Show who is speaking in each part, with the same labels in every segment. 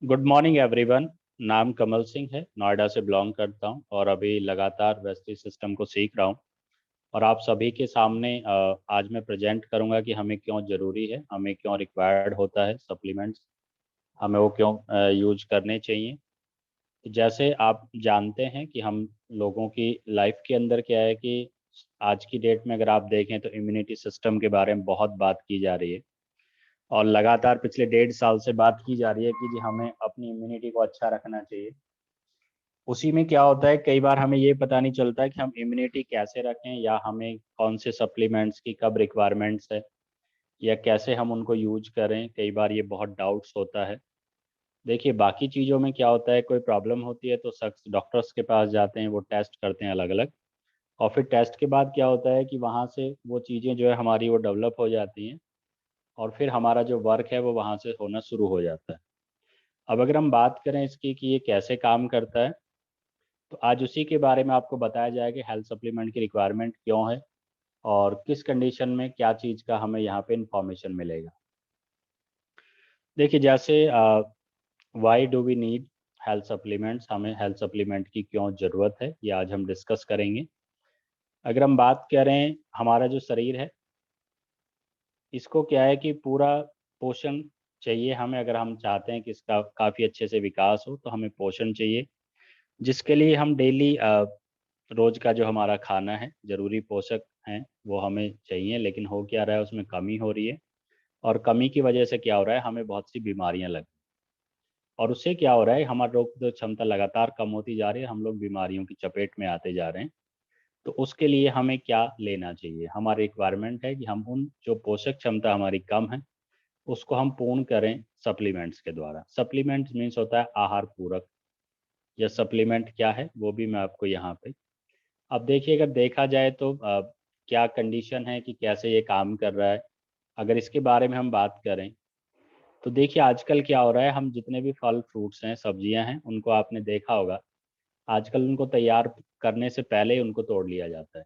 Speaker 1: Good morning everyone. नाम कमल सिंह है, नोएडा से बिलोंग करता हूं और अभी लगातार वेस्टी सिस्टम को सीख रहा हूं। और आप सभी के सामने आज मैं प्रेजेंट करूंगा कि हमें क्यों ज़रूरी है, हमें क्यों रिक्वायर्ड होता है सप्लीमेंट्स, हमें वो क्यों यूज करने चाहिए। तो जैसे आप जानते हैं कि हम लोगों की लाइफ के अंदर क्या है कि आज की डेट में अगर आप देखें तो इम्यूनिटी सिस्टम के बारे में बहुत बात की जा रही है। और लगातार पिछले 1.5 साल से बात की जा रही है कि जी हमें अपनी इम्यूनिटी को अच्छा रखना चाहिए। उसी में क्या होता है, कई बार हमें ये पता नहीं चलता है कि हम इम्यूनिटी कैसे रखें या हमें कौन से सप्लीमेंट्स की कब रिक्वायरमेंट्स है या कैसे हम उनको यूज करें। कई बार ये बहुत डाउट्स होता है। देखिए, बाकी चीज़ों में क्या होता है, कोई प्रॉब्लम होती है तो शख्स डॉक्टर्स के पास जाते हैं, वो टेस्ट करते हैं अलग अलग। और फिर टेस्ट के बाद क्या होता है कि वहाँ से वो चीज़ें जो है हमारी वो डेवलप हो जाती हैं और फिर हमारा जो वर्क है वो वहाँ से होना शुरू हो जाता है। अब अगर हम बात करें इसकी कि ये कैसे काम करता है, तो आज उसी के बारे में आपको बताया जाएगा कि हेल्थ सप्लीमेंट की रिक्वायरमेंट क्यों है और किस कंडीशन में क्या चीज़ का हमें यहाँ पे इंफॉर्मेशन मिलेगा। देखिए, जैसे why do we need health supplements, हमें हेल्थ सप्लीमेंट की क्यों ज़रूरत है, ये आज हम डिस्कस करेंगे। अगर हम बात करें, हमारा जो शरीर है इसको क्या है कि पूरा पोषण चाहिए हमें। अगर हम चाहते हैं कि इसका काफ़ी अच्छे से विकास हो तो हमें पोषण चाहिए, जिसके लिए हम डेली रोज का जो हमारा खाना है, जरूरी पोषक हैं वो हमें चाहिए। लेकिन हो क्या रहा है, उसमें कमी हो रही है। और कमी की वजह से क्या हो रहा है, हमें बहुत सी बीमारियां लग, और उससे क्या हो रहा है, हमारी रोग प्रतिरोधक क्षमता लगातार कम होती जा रही है, हम लोग बीमारियों की चपेट में आते जा रहे हैं। तो उसके लिए हमें क्या लेना चाहिए, हमारी रिक्वायरमेंट है कि हम उन जो पोषक क्षमता हमारी कम है उसको हम पूर्ण करें सप्लीमेंट्स के द्वारा। सप्लीमेंट्स मीन्स होता है आहार पूरक। या सप्लीमेंट क्या है वो भी मैं आपको यहाँ पे, अब देखिए, अगर देखा जाए तो क्या कंडीशन है कि कैसे ये काम कर रहा है। अगर इसके बारे में हम बात करें तो देखिए, आजकल क्या हो रहा है, हम जितने भी फल फ्रूट्स हैं, सब्जियां हैं, उनको आपने देखा होगा, आजकल उनको तैयार करने से पहले ही उनको तोड़ लिया जाता है।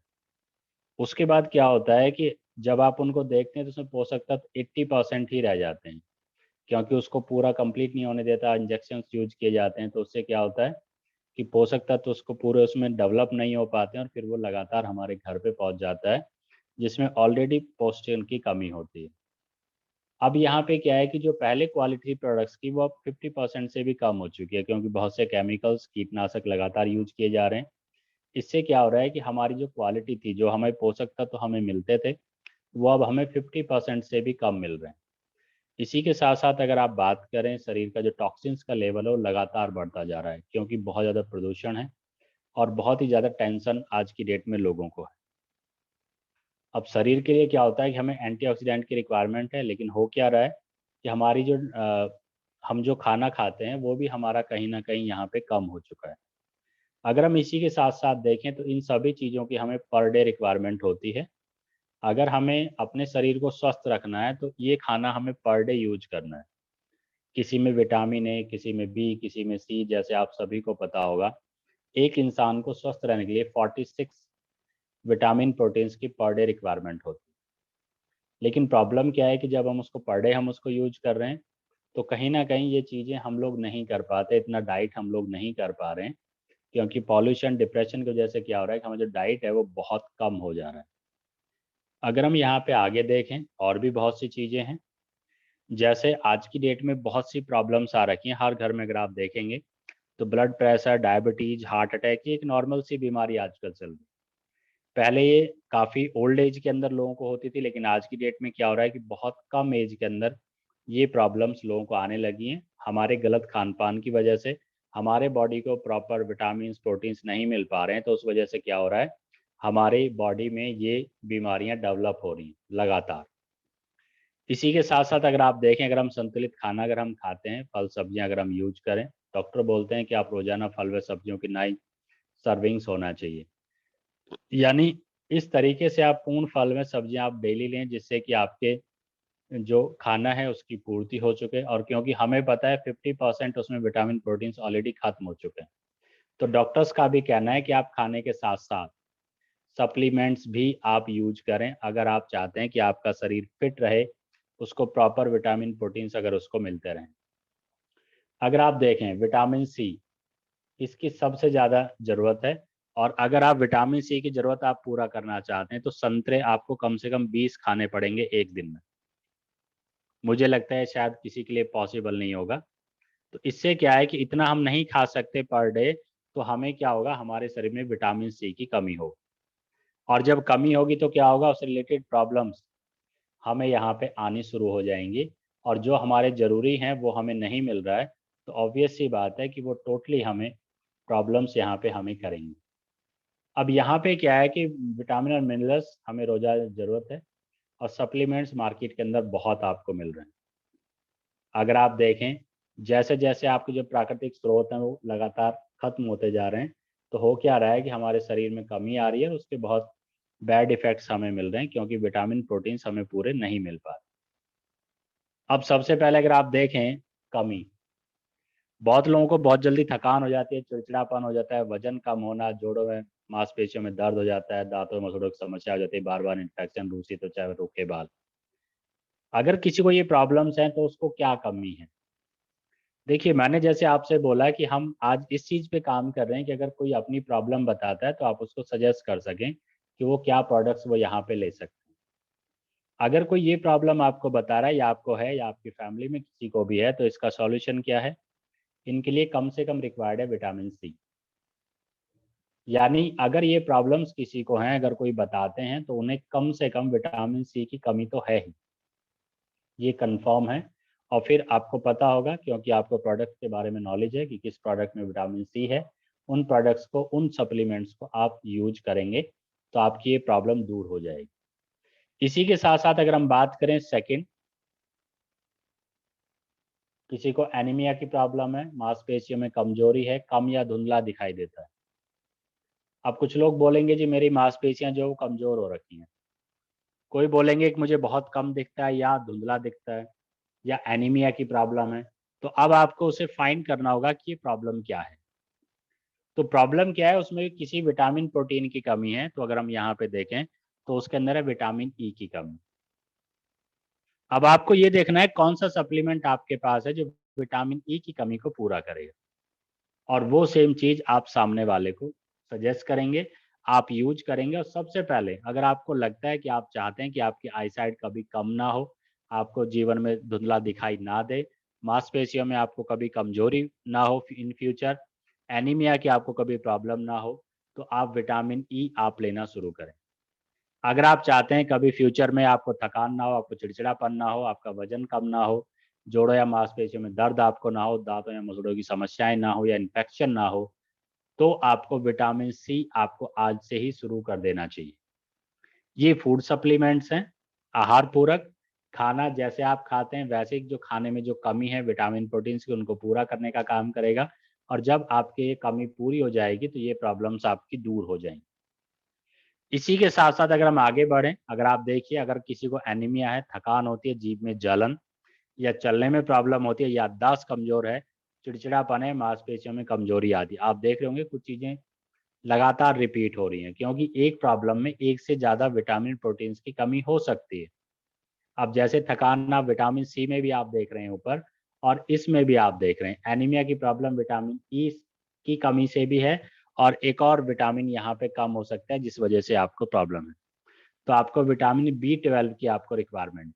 Speaker 1: उसके बाद क्या होता है कि जब आप उनको देखते हैं तो उसमें पोषक तत्व 80% ही रह जाते हैं, क्योंकि उसको पूरा कंप्लीट नहीं होने देता, इंजेक्शन यूज किए जाते हैं। तो उससे क्या होता है कि पोषक तत्व उसको पूरे उसमें डेवलप नहीं हो पाते हैं और फिर वो लगातार हमारे घर पे पहुंच जाता है, जिसमें ऑलरेडी पोषण की कमी होती है। अब यहाँ पे क्या है कि जो पहले क्वालिटी प्रोडक्ट्स की वो अब 50% से भी कम हो चुकी है, क्योंकि बहुत से केमिकल्स, कीटनाशक लगातार यूज किए जा रहे हैं। इससे क्या हो रहा है कि हमारी जो क्वालिटी थी, जो हमें पोषक तत्व हमें मिलते थे, वो अब हमें 50% से भी कम मिल रहे हैं। इसी के साथ साथ अगर आप बात करें, शरीर का जो टॉक्सिन्स का लेवल है वो लगातार बढ़ता जा रहा है, क्योंकि बहुत ज़्यादा प्रदूषण है और बहुत ही ज़्यादा टेंशन आज की डेट में लोगों को है। अब शरीर के लिए क्या होता है कि हमें एंटीऑक्सीडेंट की रिक्वायरमेंट है, लेकिन हो क्या रहा है कि हमारी जो हम जो खाना खाते हैं वो भी हमारा कहीं ना कहीं यहाँ पे कम हो चुका है। अगर हम इसी के साथ साथ देखें तो इन सभी चीज़ों की हमें पर डे रिक्वायरमेंट होती है। अगर हमें अपने शरीर को स्वस्थ रखना है तो ये खाना हमें पर डे यूज करना है। किसी में विटामिन ए, किसी में बी, किसी में सी, जैसे आप सभी को पता होगा, एक इंसान को स्वस्थ रहने के लिए 46 विटामिन प्रोटीन्स की पर डे रिक्वायरमेंट होती है। लेकिन प्रॉब्लम क्या है कि जब हम उसको पर डे हम उसको यूज कर रहे हैं तो कहीं ना कहीं ये चीज़ें हम लोग नहीं कर पाते, इतना डाइट हम लोग नहीं कर पा रहे हैं, क्योंकि पॉल्यूशन, डिप्रेशन की वजह से क्या हो रहा है कि हमारा जो डाइट है वो बहुत कम हो जा रहा है। अगर हम यहाँ पे आगे देखें, और भी बहुत सी चीज़ें हैं। जैसे आज की डेट में बहुत सी प्रॉब्लम्स आ रखी हैं हर घर में, अगर आप देखेंगे तो blood pressure, diabetes, heart attack, ये एक नॉर्मल सी बीमारी आजकल चल रही है। पहले ये काफ़ी ओल्ड एज के अंदर लोगों को होती थी, लेकिन आज की डेट में क्या हो रहा है कि बहुत कम एज के अंदर ये प्रॉब्लम्स लोगों को आने लगी हैं, हमारे गलत खान पान की वजह से। हमारे बॉडी को प्रॉपर विटामिन प्रोटीन्स नहीं मिल पा रहे हैं, तो उस वजह से क्या हो रहा है, हमारे बॉडी में ये बीमारियां डेवलप हो रही हैं लगातार। इसी के साथ साथ अगर आप देखें, अगर हम संतुलित खाना अगर हम खाते हैं, फल सब्जियां अगर हम यूज करें, डॉक्टर बोलते हैं कि आप रोजाना फल व सब्जियों की 9 सर्विंग्स होना चाहिए। यानी इस तरीके से आप पूर्ण फल में सब्जियां आप डेली लें, जिससे कि आपके जो खाना है उसकी पूर्ति हो चुके। और क्योंकि हमें पता है 50% उसमें विटामिन प्रोटीन्स ऑलरेडी खत्म हो चुके हैं, तो डॉक्टर्स का भी कहना है कि आप खाने के साथ साथ सप्लीमेंट्स भी आप यूज करें, अगर आप चाहते हैं कि आपका शरीर फिट रहे, उसको प्रॉपर विटामिन प्रोटीन्स अगर उसको मिलते रहें। अगर आप देखें विटामिन सी, इसकी सबसे ज़्यादा ज़रूरत है। और अगर आप विटामिन सी की ज़रूरत आप पूरा करना चाहते हैं तो संतरे आपको कम से कम 20 खाने पड़ेंगे एक दिन में। मुझे लगता है शायद किसी के लिए पॉसिबल नहीं होगा। तो इससे क्या है कि इतना हम नहीं खा सकते पर डे, तो हमें क्या होगा, हमारे शरीर में विटामिन सी की कमी होगी। और जब कमी होगी तो क्या होगा, उससे रिलेटेड प्रॉब्लम्स हमें यहाँ पे आनी शुरू हो जाएंगी। और जो हमारे ज़रूरी हैं वो हमें नहीं मिल रहा है, तो ऑब्वियस सी बात है कि वो टोटली हमें प्रॉब्लम्स यहाँ पे हमें करेंगी। अब यहाँ पे क्या है कि विटामिन और मिनरल्स हमें रोज़ाना ज़रूरत है, और सप्लीमेंट्स मार्केट के अंदर बहुत आपको मिल रहे हैं। अगर आप देखें, जैसे-जैसे आपके जो प्राकृतिक स्रोत हैं वो लगातार खत्म होते जा रहे हैं, तो हो क्या रहा है कि हमारे शरीर में कमी आ रही है और उसके बहुत बैड इफ़ेक्ट्स हमें मिल रहे हैं, क्योंकि विटामिन, प्रोटीन्स हमें पूरे नहीं मिल पा रहे। अब सबसे पहले अगर आप देखें कमी, बहुत लोगों को बहुत जल्दी थकान हो जाती है, चिड़चिड़ापन हो जाता है, वज़न कम होना, जोड़ों में, मांसपेशियों में दर्द हो जाता है, दाँतों में मसोड़ों की समस्या हो जाती है, बार-बार इन्फेक्शन, रूसी त्वचा, रूखे बाल। अगर किसी को ये प्रॉब्लम्स हैं तो उसको क्या कमी है? देखिए, मैंने जैसे आपसे बोला कि हम आज इस चीज़ पे काम कर रहे हैं कि अगर कोई अपनी प्रॉब्लम बताता है तो आप उसको सजेस्ट कर सकें कि वो क्या प्रोडक्ट्स वो यहाँ पे ले सकते हैं। अगर कोई ये प्रॉब्लम आपको बता रहा है या आपको है या आपकी फैमिली में किसी को भी है, तो इसका सॉल्यूशन क्या है? इनके लिए कम से कम रिक्वायर्ड है विटामिन सी। यानी अगर ये प्रॉब्लम्स किसी को हैं, अगर कोई बताते हैं तो उन्हें कम से कम विटामिन सी की कमी तो है ही, ये कन्फर्म है। और फिर आपको पता होगा, क्योंकि आपको प्रोडक्ट के बारे में नॉलेज है कि किस प्रोडक्ट में विटामिन सी है, उन प्रोडक्ट्स को, उन सप्लीमेंट्स को आप यूज करेंगे तो आपकी ये प्रॉब्लम दूर हो जाएगी। इसी के साथ-साथ अगर हम बात करें सेकंड, किसी को एनीमिया की प्रॉब्लम है, मांसपेशियों में कमजोरी है, कम या धुंधला दिखाई देता है। अब कुछ लोग बोलेंगे जी मेरी मांसपेशियाँ जो है वो कमज़ोर हो रखी हैं। कोई बोलेंगे कि मुझे बहुत कम दिखता है या धुंधला दिखता है या एनीमिया की प्रॉब्लम है। तो अब आपको उसे फाइंड करना होगा कि ये प्रॉब्लम क्या है। तो प्रॉब्लम क्या है, उसमें किसी विटामिन, प्रोटीन की कमी है। तो अगर हम यहाँ पे देखें तो उसके अंदर है विटामिन ई की कमी। अब आपको ये देखना है कौन सा सप्लीमेंट आपके पास है जो विटामिन ई की कमी को पूरा करेगा, और वो सेम चीज़ आप सामने वाले को सजेस्ट करेंगे, आप यूज़ करेंगे। और सबसे पहले अगर आपको लगता है कि आप चाहते हैं कि आपकी आईसाइट कभी कम ना हो, आपको जीवन में धुंधला दिखाई ना दे, मांसपेशियों में आपको कभी कमज़ोरी ना हो इन फ्यूचर, एनीमिया की आपको कभी प्रॉब्लम ना हो, तो आप विटामिन ई आप लेना शुरू करें। अगर आप चाहते हैं कभी फ्यूचर में आपको थकान ना हो, आपको चिड़चिड़ापन ना हो, आपका वज़न कम ना हो, जोड़ों या मांसपेशियों में दर्द आपको ना हो, दाँतों या मसूड़ों की समस्याएँ ना हो या इन्फेक्शन ना हो, तो आपको विटामिन सी आपको आज से ही शुरू कर देना चाहिए। ये फूड सप्लीमेंट्स हैं, आहार पूरक, खाना जैसे आप खाते हैं वैसे ही जो खाने में जो कमी है विटामिन, प्रोटीन्स की, उनको पूरा करने का काम करेगा। और जब आपकी ये कमी पूरी हो जाएगी तो ये प्रॉब्लम्स आपकी दूर हो जाएँगी। इसी के साथ-साथ अगर हम आगे बढ़ें, अगर आप देखिए, अगर किसी को एनीमिया है, थकान होती है, जीभ में जलन या चलने में प्रॉब्लम होती है, याददाश्त कमज़ोर है, चिड़चिड़ापन है, मांसपेशियों में कमज़ोरी आती है। आप देख रहे होंगे कुछ चीज़ें लगातार रिपीट हो रही हैं, क्योंकि एक प्रॉब्लम में एक से ज़्यादा विटामिन, प्रोटीन्स की कमी हो सकती है। अब जैसे थकान आप विटामिन सी में भी आप देख रहे हैं ऊपर, और इसमें भी आप देख रहे हैं। एनीमिया की प्रॉब्लम विटामिन ई की कमी से भी है, और एक और विटामिन यहाँ पे कम हो सकता है जिस वजह से आपको प्रॉब्लम है। तो आपको विटामिन बी 12 की आपको रिक्वायरमेंट है।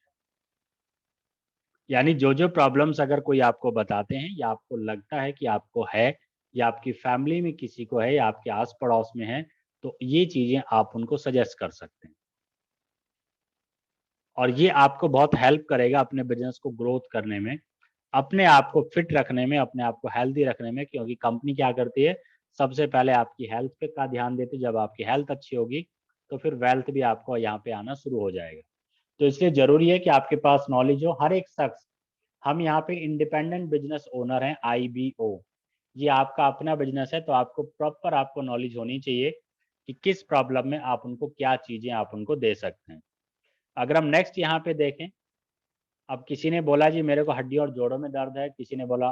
Speaker 1: यानी जो-जो प्रॉब्लम्स अगर कोई आपको बताते हैं या आपको लगता है कि आपको है, या आपकी फैमिली में किसी को है या आपके आस-पड़ोस में है, तो ये चीज़ें आप उनको सजेस्ट कर सकते हैं। और ये आपको बहुत हेल्प करेगा अपने बिज़नेस को ग्रोथ करने में, अपने आप को फिट रखने में, अपने आप को हेल्दी रखने में, क्योंकि कंपनी क्या करती है, सबसे पहले आपकी हेल्थ पे का ध्यान देती है। जब आपकी हेल्थ अच्छी होगी, तो फिर वेल्थ भी आपको यहाँ पे आना शुरू हो जाएगा। तो इसलिए ज़रूरी है कि आपके पास नॉलेज हो। हर एक शख्स, हम यहाँ पे इंडिपेंडेंट बिज़नेस ओनर हैं, आईबीओ। ये आपका अपना बिज़नेस है, तो आपको प्रॉपर आपको नॉलेज होनी चाहिए कि किस प्रॉब्लम में आप उनको क्या चीज़ें आप उनको दे सकते हैं। अगर हम नेक्स्ट यहाँ पे देखें, अब किसी ने बोला जी मेरे को हड्डी और जोड़ों में दर्द है, किसी ने बोला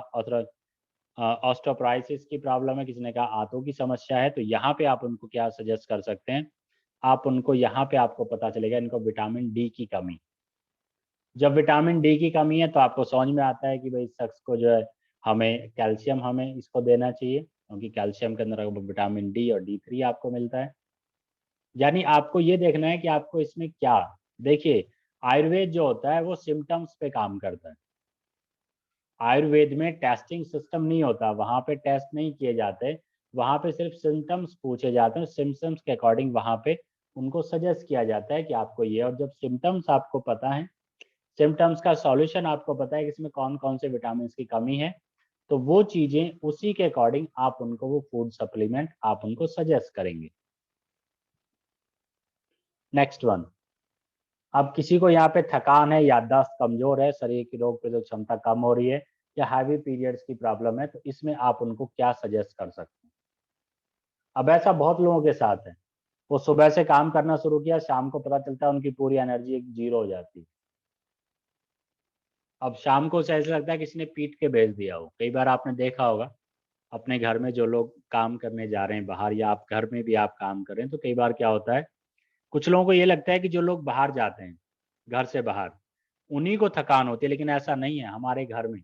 Speaker 1: ऑस्टियोपोरोसिस की प्रॉब्लम है, किसी ने कहा आंतों की समस्या है, तो यहाँ पे आप उनको क्या सजेस्ट कर सकते हैं? आप उनको यहाँ पे आपको पता चलेगा इनको विटामिन डी की कमी। जब विटामिन डी की कमी है तो आपको समझ में आता है कि भई इस शख्स को जो है हमें कैल्शियम हमें इसको देना चाहिए, क्योंकि कैल्शियम के अंदर विटामिन डी और D3 आपको मिलता है। यानी आपको ये देखना है कि आपको इसमें क्या, देखिए आयुर्वेद जो होता है वो सिम्टम्स पे काम करता है। आयुर्वेद में टेस्टिंग सिस्टम नहीं होता, वहां पे टेस्ट नहीं किए जाते, वहां पे सिर्फ सिम्टम्स पूछे जाते हैं, सिम्टम्स के अकॉर्डिंग वहां पे उनको सजेस्ट किया जाता है कि आपको ये, और जब सिम्टम्स आपको पता है, सिम्टम्स का सॉल्यूशन आपको पता है कि इसमें कौन कौन से विटामिन की कमी है, तो वो चीजें उसी के अकॉर्डिंग आप उनको वो फूड सप्लीमेंट आप उनको सजेस्ट करेंगे। नेक्स्ट वन, अब किसी को यहाँ पे थकान है, याददाश्त कमजोर है, शरीर की रोग प्रतिरोधक क्षमता कम हो रही है, या हैवी पीरियड्स की प्रॉब्लम है, तो इसमें आप उनको क्या सजेस्ट कर सकते हैं। अब ऐसा बहुत लोगों के साथ है, वो सुबह से काम करना शुरू किया, शाम को पता चलता है उनकी पूरी एनर्जी जीरो हो जाती है। अब शाम को उसे ऐसा लगता है किसी ने पीट के भेज दिया हो। कई बार आपने देखा होगा अपने घर में जो लोग काम करने जा रहे हैं बाहर, या आप घर में भी आप काम कर रहे हैं, तो कई बार क्या होता है, कुछ लोगों को ये लगता है कि जो लोग बाहर जाते हैं घर से बाहर उन्हीं को थकान होती है, लेकिन ऐसा नहीं है। हमारे घर में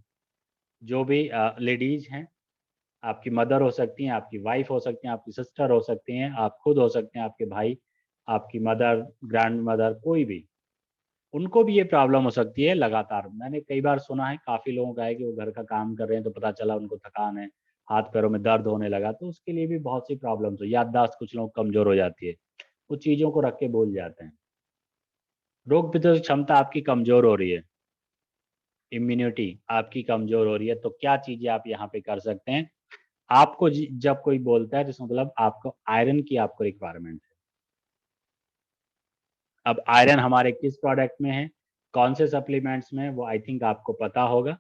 Speaker 1: जो भी लेडीज हैं, आपकी मदर हो सकती हैं, आपकी वाइफ हो सकती हैं, आपकी सिस्टर हो सकती हैं, आप खुद हो सकते हैं, आपके भाई, आपकी मदर, ग्रैंड मदर, कोई भी, उनको भी ये प्रॉब्लम हो सकती है लगातार। मैंने कई बार सुना है, काफी लोगों का है कि वो घर का काम कर रहे हैं तो पता चला उनको थकान है, हाथ पैरों में दर्द होने लगा, तो उसके लिए भी बहुत सी प्रॉब्लम्स हो, याददाश्त कुछ लोग कमजोर हो जाती है, कुछ चीजों को रख के भूल जाते हैं, रोग प्रतिरोधक क्षमता आपकी कमजोर हो रही है, इम्यूनिटी आपकी कमजोर हो रही है, तो क्या चीजें आप यहाँ पे कर सकते हैं। आपको जब कोई बोलता है तो मतलब आपको आयरन की आपको रिक्वायरमेंट है। अब आयरन हमारे किस प्रोडक्ट में है, कौन से सप्लीमेंट्स में, वो आई थिंक आपको पता होगा,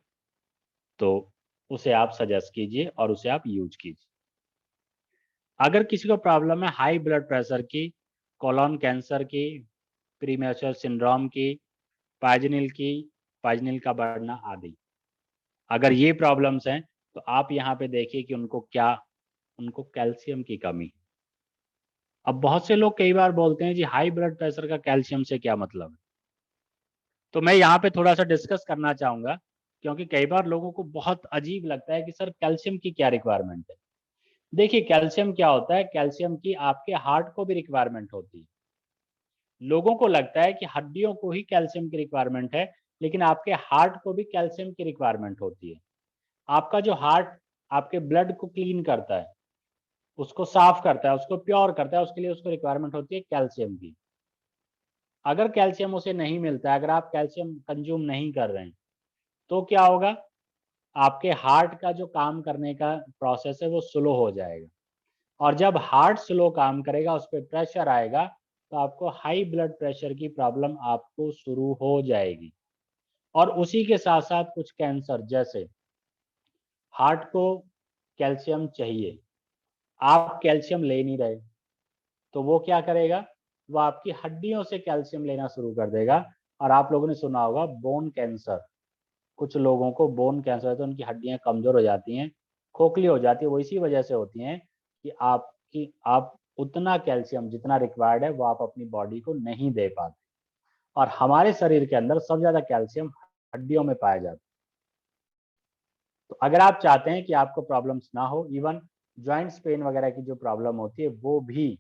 Speaker 1: तो उसे आप सजेस्ट कीजिए और उसे आप यूज कीजिए। अगर किसी को प्रॉब्लम है हाई ब्लड प्रेशर की, कोलोन कैंसर की, प्रीमेच्योर सिंड्रोम की, पाइजनिल की, पाइजनिल का बढ़ना आदि, अगर ये प्रॉब्लम्स हैं, तो आप यहाँ पे देखिए कि उनको क्या, उनको कैल्शियम की कमी है। अब बहुत से लोग कई बार बोलते हैं जी हाई ब्लड प्रेशर का कैल्शियम से क्या मतलब है, तो मैं यहाँ पे थोड़ा सा डिस्कस करना चाहूंगा, क्योंकि कई बार लोगों को बहुत अजीब लगता है कि सर कैल्शियम की क्या रिक्वायरमेंट है। देखिए कैल्शियम क्या होता है, कैल्शियम की आपके हार्ट को भी रिक्वायरमेंट होती है। लोगों को लगता है कि हड्डियों को ही कैल्शियम की रिक्वायरमेंट है, लेकिन आपके हार्ट को भी कैल्शियम की रिक्वायरमेंट होती है। आपका जो हार्ट आपके ब्लड को क्लीन करता है, उसको साफ करता है, उसको प्योर करता है, उसके लिए उसको रिक्वायरमेंट होती है कैल्शियम की। अगर कैल्शियम उसे नहीं मिलता है, अगर आप कैल्शियम कंज्यूम नहीं कर रहे हैं, तो क्या होगा, आपके हार्ट का जो काम करने का प्रोसेस है वो स्लो हो जाएगा, और जब हार्ट स्लो काम करेगा, उस पर प्रेशर आएगा, तो आपको हाई ब्लड प्रेशर की प्रॉब्लम आपको शुरू हो जाएगी। और उसी के साथ साथ कुछ कैंसर, जैसे हार्ट को कैल्शियम चाहिए, आप कैल्शियम ले नहीं रहे, तो वो क्या करेगा, वो आपकी हड्डियों से कैल्शियम लेना शुरू कर देगा। और आप लोगों ने सुना होगा बोन कैंसर, कुछ लोगों को बोन कैंसर है तो उनकी हड्डियां कमजोर हो जाती हैं, खोखली हो जाती है, वो इसी वजह से होती हैं कि आप उतना कैल्शियम जितना रिक्वायर्ड है वो आप अपनी बॉडी को नहीं दे पाते। और हमारे शरीर के अंदर सबसे ज्यादा कैल्शियम हड्डियों में पाया जाता है। तो अगर आप चाहते हैं कि आपको प्रॉब्लम्स ना हो, इवन जॉइंट्स पेन वगैरह की जो प्रॉब्लम होती है वो भी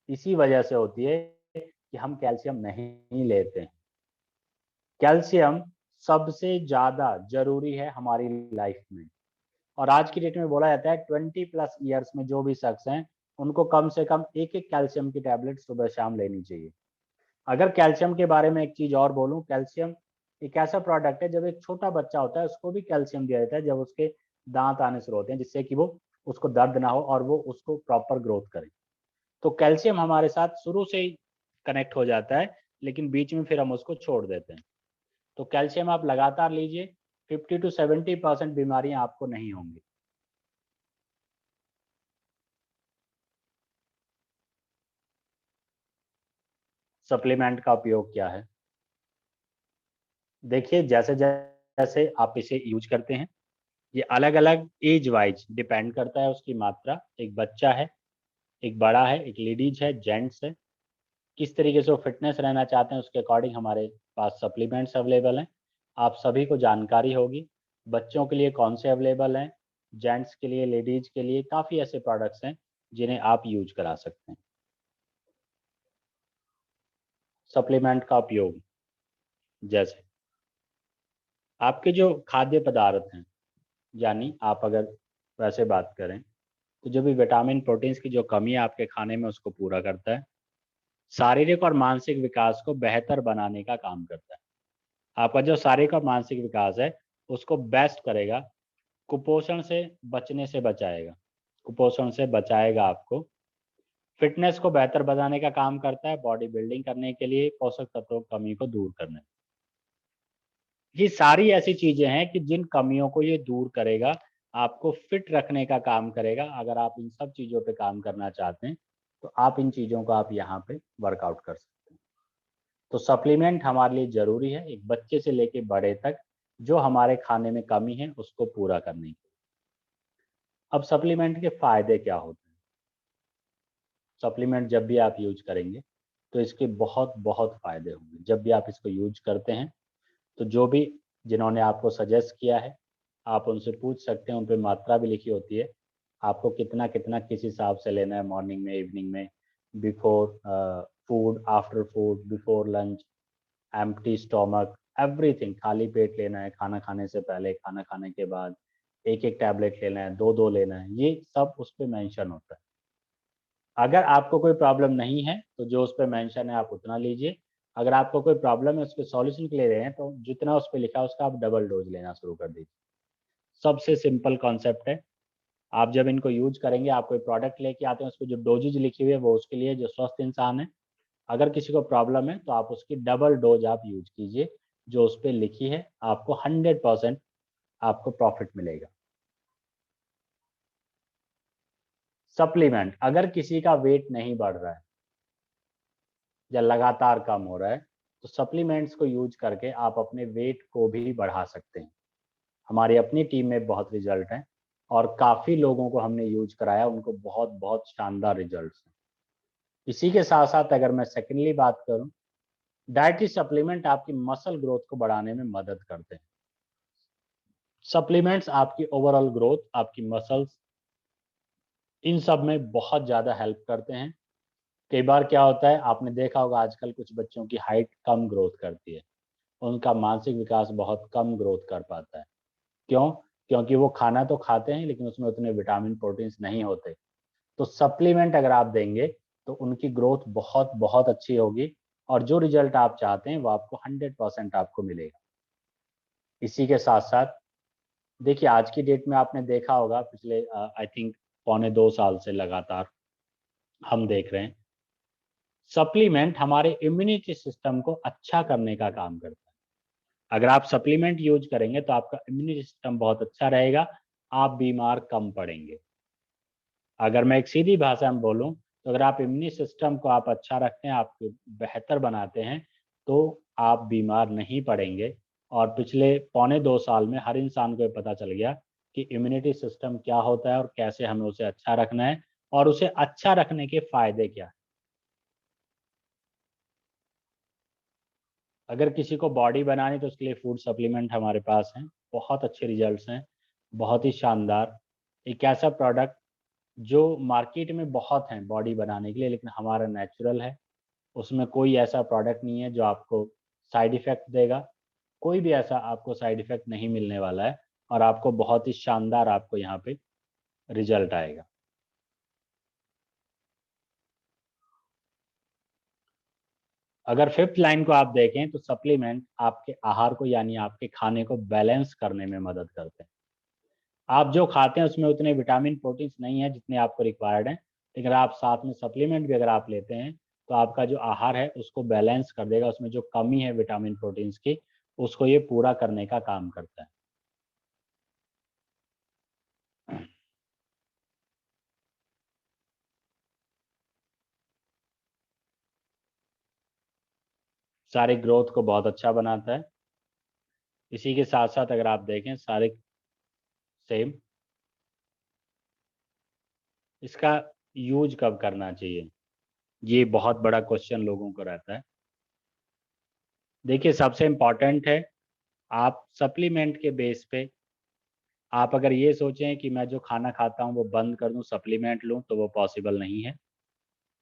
Speaker 1: इसी वजह से होती है कि हम कैल्शियम नहीं लेते हैं। कैल्शियम सबसे ज्यादा जरूरी है हमारी लाइफ में, और आज की डेट में बोला जाता है 20+ ईयर्स में जो भी शख्स हैं उनको कम से कम एक एक कैल्शियम की टैबलेट सुबह शाम लेनी चाहिए। अगर कैल्शियम के बारे में एक चीज और बोलूं, कैल्शियम एक ऐसा प्रोडक्ट है, जब एक छोटा बच्चा होता है उसको भी कैल्शियम दिया जाता है जब उसके दांत आने शुरू होते हैं, जिससे कि वो उसको दर्द ना हो और वो उसको प्रॉपर ग्रोथ करे। तो कैल्शियम हमारे साथ शुरू से ही कनेक्ट हो जाता है, लेकिन बीच में फिर हम उसको छोड़ देते हैं। तो कैल्शियम आप लगातार लीजिए, 50 to 70% बीमारियां आपको नहीं होंगी। सप्लीमेंट का उपयोग क्या है, देखिए जैसे जैसे आप इसे यूज करते हैं, ये अलग अलग एज वाइज डिपेंड करता है उसकी मात्रा। एक बच्चा है, एक बड़ा है, एक लेडीज है, जेंट्स है, किस तरीके से वो फिटनेस रहना चाहते हैं उसके अकॉर्डिंग हमारे पास सप्लीमेंट्स अवेलेबल हैं। आप सभी को जानकारी होगी, बच्चों के लिए कौन से अवेलेबल हैं, जेंट्स के लिए, लेडीज के लिए, काफ़ी ऐसे प्रोडक्ट्स हैं जिन्हें आप यूज करा सकते हैं। सप्लीमेंट का उपयोग, जैसे आपके जो खाद्य पदार्थ हैं, यानी आप अगर वैसे बात करें तो जो भी विटामिन प्रोटीन्स की जो कमी है आपके खाने में उसको पूरा करता है, शारीरिक और मानसिक विकास को बेहतर बनाने का काम करता है। आपका जो शारीरिक और मानसिक विकास है उसको बेस्ट करेगा, कुपोषण से बचने से बचाएगा, कुपोषण से बचाएगा आपको, फिटनेस को बेहतर बनाने का काम करता है, बॉडी बिल्डिंग करने के लिए, पोषक तत्वों की कमी को दूर करने। ये सारी ऐसी चीजें हैं कि जिन कमियों को ये दूर करेगा, आपको फिट रखने का काम करेगा। अगर आप इन सब चीजों पे काम करना चाहते हैं तो आप इन चीजों को आप यहाँ पे वर्कआउट कर सकते हैं। तो सप्लीमेंट हमारे लिए जरूरी है, एक बच्चे से लेके बड़े तक, जो हमारे खाने में कमी है उसको पूरा करने की। अब सप्लीमेंट के फायदे क्या होते हैं? सप्लीमेंट जब भी आप यूज करेंगे तो इसके बहुत बहुत फायदे होंगे। जब भी आप इसको यूज करते हैं तो जो भी जिन्होंने आपको सजेस्ट किया है आप उनसे पूछ सकते हैं, उन पे मात्रा भी लिखी होती है, आपको कितना कितना किस हिसाब से लेना है, मॉर्निंग में, इवनिंग में, before food, after food, before lunch, empty stomach, everything. खाली पेट लेना है, खाना खाने से पहले, खाना खाने के बाद, एक एक टैबलेट लेना है, दो दो लेना है, ये सब उस पर मेंशन होता है। अगर आपको कोई प्रॉब्लम नहीं है तो जो उस पर मेंशन है आप उतना लीजिए। अगर आपको कोई प्रॉब्लम है उसके सॉल्यूशन के ले रहे हैं तो जितना उस पर लिखा है उसका आप डबल डोज लेना शुरू कर दीजिए। सबसे सिंपल कॉन्सेप्ट है। आप जब इनको यूज करेंगे, आप कोई प्रोडक्ट लेके आते हैं उस पर जो डोजेज लिखी हुई है वो उसके लिए जो स्वस्थ इंसान है। अगर किसी को प्रॉब्लम है तो आप उसकी डबल डोज आप यूज कीजिए, जो उस पर लिखी है, आपको 100% आपको प्रॉफिट मिलेगा। सप्लीमेंट, अगर किसी का वेट नहीं बढ़ रहा है या लगातार कम हो रहा है तो सप्लीमेंट्स को यूज करके आप अपने वेट को भी बढ़ा सकते हैं। हमारी अपनी टीम में बहुत रिजल्ट हैं और काफ़ी लोगों को हमने यूज कराया, उनको बहुत बहुत शानदार रिजल्ट्स हैं। इसी के साथ साथ अगर मैं सेकेंडली बात करूं, डाइटरी सप्लीमेंट आपकी मसल ग्रोथ को बढ़ाने में मदद करते हैं। सप्लीमेंट्स आपकी ओवरऑल ग्रोथ, आपकी मसल्स, इन सब में बहुत ज़्यादा हेल्प करते हैं। कई बार क्या होता है, आपने देखा होगा आजकल कुछ बच्चों की हाइट कम ग्रोथ करती है, उनका मानसिक विकास बहुत कम ग्रोथ कर पाता है। क्यों? क्योंकि वो खाना तो खाते हैं लेकिन उसमें उतने विटामिन प्रोटीन्स नहीं होते। तो सप्लीमेंट अगर आप देंगे तो उनकी ग्रोथ बहुत बहुत अच्छी होगी और जो रिजल्ट आप चाहते हैं वो आपको 100% आपको मिलेगा। इसी के साथ साथ देखिए, आज की डेट में आपने देखा होगा पिछले आई थिंक पौने 2 साल से लगातार हम देख रहे हैं, सप्लीमेंट हमारे इम्यूनिटी सिस्टम को अच्छा करने का काम करता है। अगर आप सप्लीमेंट यूज करेंगे तो आपका इम्यूनिटी सिस्टम बहुत अच्छा रहेगा, आप बीमार कम पड़ेंगे। अगर मैं एक सीधी भाषा में बोलूं तो अगर आप इम्यूनी सिस्टम को आप अच्छा रखते हैं, आप बेहतर बनाते हैं, तो आप बीमार नहीं पड़ेंगे। और पिछले पौने 2 साल में हर इंसान को ये पता चल गया कि इम्यूनिटी सिस्टम क्या होता है और कैसे हमें उसे अच्छा रखना है और उसे अच्छा रखने के फायदे क्या है। अगर किसी को बॉडी बनानी तो उसके लिए फूड सप्लीमेंट हमारे पास हैं, बहुत अच्छे रिजल्ट्स हैं, बहुत ही शानदार। एक ऐसा प्रोडक्ट जो मार्केट में बहुत हैं बॉडी बनाने के लिए, लेकिन हमारा नेचुरल है, उसमें कोई ऐसा प्रोडक्ट नहीं है जो आपको साइड इफेक्ट देगा, कोई भी ऐसा आपको साइड इफेक्ट नहीं मिलने वाला है और आपको बहुत ही शानदार आपको यहाँ पे रिजल्ट आएगा। अगर फिफ्थ लाइन को आप देखें तो सप्लीमेंट आपके आहार को, यानी आपके खाने को बैलेंस करने में मदद करते हैं। आप जो खाते हैं उसमें उतने विटामिन प्रोटीन्स नहीं है जितने आपको रिक्वायर्ड हैं, लेकिन आप साथ में सप्लीमेंट भी अगर आप लेते हैं तो आपका जो आहार है उसको बैलेंस कर देगा, उसमें जो कमी है विटामिन प्रोटीन्स की उसको ये पूरा करने का काम करता है। सारे ग्रोथ को बहुत अच्छा बनाता है। इसी के साथ साथ अगर आप देखें सारे सेम, इसका यूज कब करना चाहिए, ये बहुत बड़ा क्वेश्चन लोगों को रहता है। देखिए, सबसे इम्पॉर्टेंट है आप सप्लीमेंट के बेस पे आप अगर ये सोचें कि मैं जो खाना खाता हूँ वो बंद कर दूँ, सप्लीमेंट लूँ, तो वो पॉसिबल नहीं है।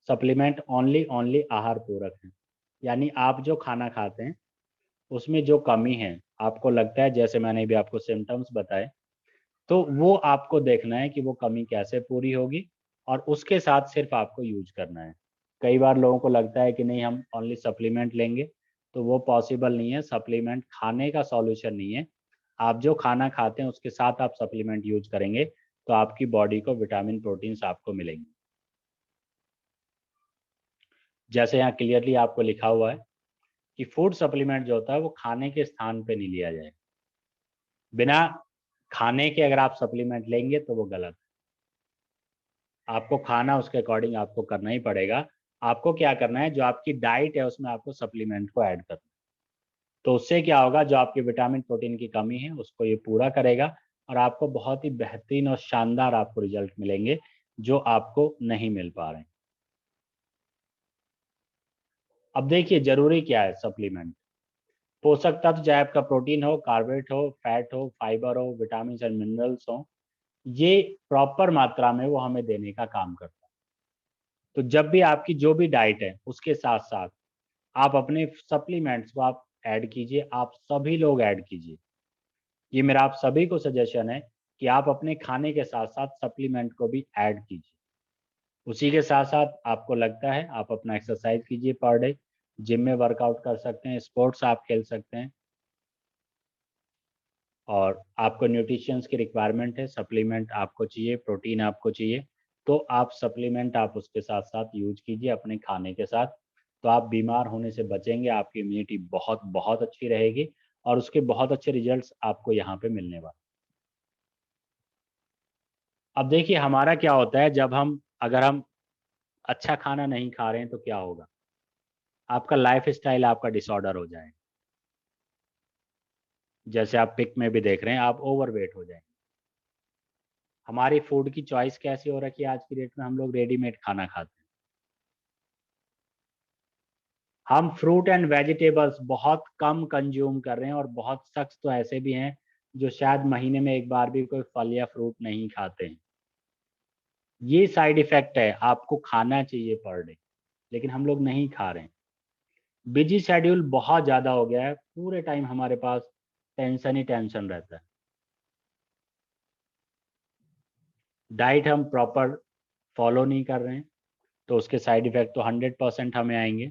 Speaker 1: सप्लीमेंट ओनली ओनली आहार पूरक है, यानी आप जो खाना खाते हैं उसमें जो कमी है, आपको लगता है, जैसे मैंने भी आपको सिम्टम्स बताए, तो वो आपको देखना है कि वो कमी कैसे पूरी होगी और उसके साथ सिर्फ आपको यूज करना है। कई बार लोगों को लगता है कि नहीं हम ओनली सप्लीमेंट लेंगे, तो वो पॉसिबल नहीं है। सप्लीमेंट खाने का सॉल्यूशन नहीं है। आप जो खाना खाते हैं उसके साथ आप सप्लीमेंट यूज करेंगे तो आपकी बॉडी को विटामिन प्रोटीन्स आपको मिलेंगे। जैसे यहाँ क्लियरली आपको लिखा हुआ है कि फूड सप्लीमेंट जो होता है वो खाने के स्थान पे नहीं लिया जाए। बिना खाने के अगर आप सप्लीमेंट लेंगे तो वो गलत है। आपको खाना उसके अकॉर्डिंग आपको करना ही पड़ेगा। आपको क्या करना है, जो आपकी डाइट है उसमें आपको सप्लीमेंट को ऐड करना है। तो उससे क्या होगा, जो आपकी विटामिन प्रोटीन की कमी है उसको ये पूरा करेगा और आपको बहुत ही बेहतरीन और शानदार आपको रिजल्ट मिलेंगे जो आपको नहीं मिल पा रहे हैं। अब देखिए जरूरी क्या है सप्लीमेंट। पोषक तत्व चाहे आपका प्रोटीन हो, कार्बोहाइड्रेट हो, फैट हो, फाइबर हो, विटामिन एंड मिनरल्स हो, ये प्रॉपर मात्रा में वो हमें देने का काम करता है। तो जब भी आपकी जो भी डाइट है उसके साथ साथ आप अपने सप्लीमेंट्स को आप ऐड कीजिए, आप सभी लोग ऐड कीजिए। ये मेरा आप सभी को सजेशन है कि आप अपने खाने के साथ साथ सप्लीमेंट को भी ऐड कीजिए। उसी के साथ साथ आपको लगता है आप अपना एक्सरसाइज कीजिए पर डे, जिम में वर्कआउट कर सकते हैं, स्पोर्ट्स आप खेल सकते हैं, और आपको न्यूट्रिशंस की रिक्वायरमेंट है, सप्लीमेंट आपको चाहिए, प्रोटीन आपको चाहिए, तो आप सप्लीमेंट आप उसके साथ साथ यूज कीजिए अपने खाने के साथ। तो आप बीमार होने से बचेंगे, आपकी इम्यूनिटी बहुत बहुत अच्छी रहेगी और उसके बहुत अच्छे रिजल्ट्स आपको यहाँ पे मिलने वाले। अब देखिए हमारा क्या होता है, जब हम अगर हम अच्छा खाना नहीं खा रहे हैं तो क्या होगा, आपका लाइफ स्टाइल आपका डिसऑर्डर हो जाएगा। जैसे आप पिक में भी देख रहे हैं, आप ओवरवेट हो जाएंगे। हमारी फूड की चॉइस कैसी हो रखी है आज की डेट में, हम लोग रेडीमेड खाना खाते हैं। हम फ्रूट एंड वेजिटेबल्स बहुत कम कंज्यूम कर रहे हैं और बहुत शख्स तो ऐसे भी हैं जो शायद महीने में एक बार भी कोई फल या फ्रूट नहीं खाते हैं। ये साइड इफेक्ट है, आपको खाना चाहिए पर डे, लेकिन हम लोग नहीं खा रहे हैं। बिजी शेड्यूल बहुत ज़्यादा हो गया है, पूरे टाइम हमारे पास टेंशन ही टेंशन रहता है। डाइट हम प्रॉपर फॉलो नहीं कर रहे हैं तो उसके साइड इफेक्ट तो 100% हमें आएंगे।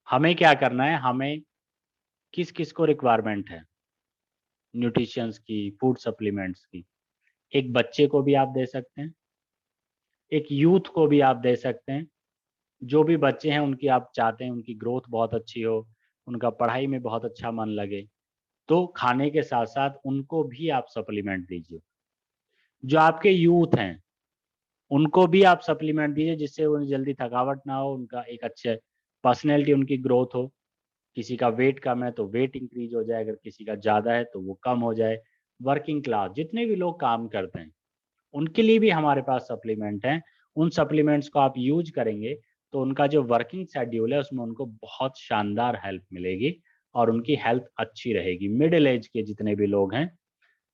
Speaker 1: हमें क्या करना है, हमें किस किस को रिक्वायरमेंट है न्यूट्रिशंस की, फूड सप्लीमेंट्स की, एक बच्चे को भी आप दे सकते हैं, एक यूथ को भी आप दे सकते हैं। जो भी बच्चे हैं उनकी आप चाहते हैं उनकी ग्रोथ बहुत अच्छी हो, उनका पढ़ाई में बहुत अच्छा मन लगे, तो खाने के साथ साथ उनको भी आप सप्लीमेंट दीजिए। जो आपके यूथ हैं उनको भी आप सप्लीमेंट दीजिए जिससे उन्हें जल्दी थकावट ना हो, उनका एक अच्छे पर्सनैलिटी उनकी ग्रोथ हो। किसी का वेट कम है तो वेट इंक्रीज हो जाए, अगर किसी का ज़्यादा है तो वो कम हो जाए। वर्किंग क्लास जितने भी लोग काम करते हैं उनके लिए भी हमारे पास सप्लीमेंट हैं। उन सप्लीमेंट्स को आप यूज करेंगे तो उनका जो वर्किंग शेड्यूल है उसमें उनको बहुत शानदार हेल्प मिलेगी और उनकी हेल्थ अच्छी रहेगी। मिडिल एज के जितने भी लोग हैं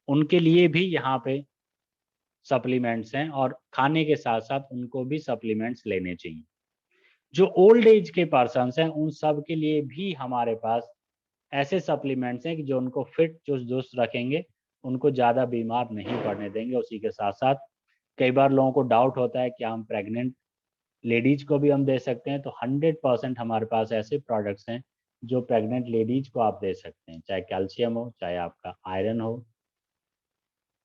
Speaker 1: उनके लिए भी यहाँ पे सप्लीमेंट्स हैं और खाने के साथ साथ उनको भी सप्लीमेंट्स लेने चाहिए। जो ओल्ड एज के पर्सन्स हैं उन सब के लिए भी हमारे पास ऐसे सप्लीमेंट्स हैं कि जो उनको फिट चुस्त दुरुस्त रखेंगे, उनको ज़्यादा बीमार नहीं पड़ने देंगे। उसी के साथ साथ कई बार लोगों को डाउट होता है कि हम प्रेग्नेंट लेडीज को भी हम दे सकते हैं, तो 100% हमारे पास ऐसे प्रोडक्ट्स हैं जो प्रेग्नेंट लेडीज को आप दे सकते हैं, चाहे कैल्शियम हो, चाहे आपका आयरन हो,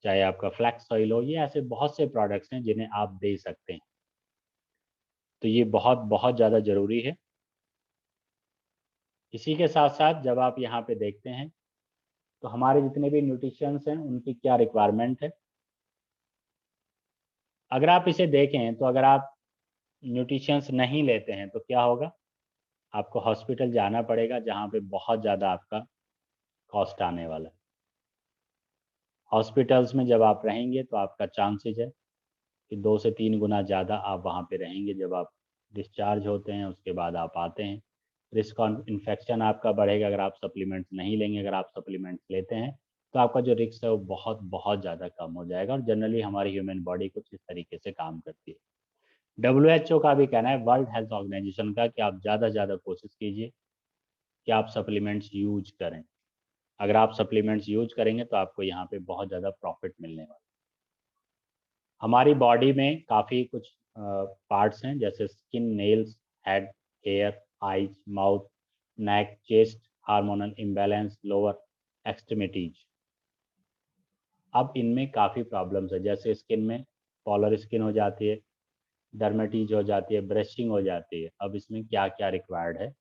Speaker 1: चाहे आपका फ्लैक्स ऑयल हो। ये ऐसे बहुत से प्रोडक्ट्स हैं जिन्हें आप दे सकते हैं। तो ये बहुत बहुत ज़्यादा ज़रूरी है। इसी के साथ साथ जब आप यहाँ पे देखते हैं तो हमारे जितने भी न्यूट्रिशंस हैं उनकी क्या रिक्वायरमेंट है। अगर आप इसे देखें तो अगर आप न्यूट्रिशंस नहीं लेते हैं तो क्या होगा, आपको हॉस्पिटल जाना पड़ेगा जहाँ पे बहुत ज़्यादा आपका कॉस्ट आने वाला है। हॉस्पिटल्स में जब आप रहेंगे तो आपका चांसेस है कि 2 से 3 गुना ज़्यादा आप वहाँ पे रहेंगे। जब आप डिस्चार्ज होते हैं उसके बाद आप आते हैं, रिस्क ऑन इन्फेक्शन आपका बढ़ेगा अगर आप सप्लीमेंट्स नहीं लेंगे। अगर आप सप्लीमेंट्स लेते हैं तो आपका जो रिस्क है वो बहुत बहुत ज़्यादा कम हो जाएगा। और जनरली हमारी ह्यूमन बॉडी कुछ इस तरीके से काम करती है। WHO का भी कहना है, वर्ल्ड हेल्थ ऑर्गेनाइजेशन का, कि आप ज़्यादा से ज़्यादा कोशिश कीजिए कि आप सप्लीमेंट्स यूज करें। अगर आप सप्लीमेंट्स यूज करेंगे तो आपको यहाँ पे बहुत ज़्यादा प्रॉफिट मिलने वाला है। हमारी बॉडी में काफ़ी कुछ पार्ट्स हैं, जैसे skin, nails, head, hair, eyes, mouth, neck, chest, hormonal imbalance, lower extremities. अब इनमें काफ़ी प्रॉब्लम्स है, जैसे स्किन में पॉलर स्किन हो जाती है, डर्मेटीज हो जाती है, ब्रशिंग हो जाती है। अब इसमें क्या क्या रिक्वायर्ड है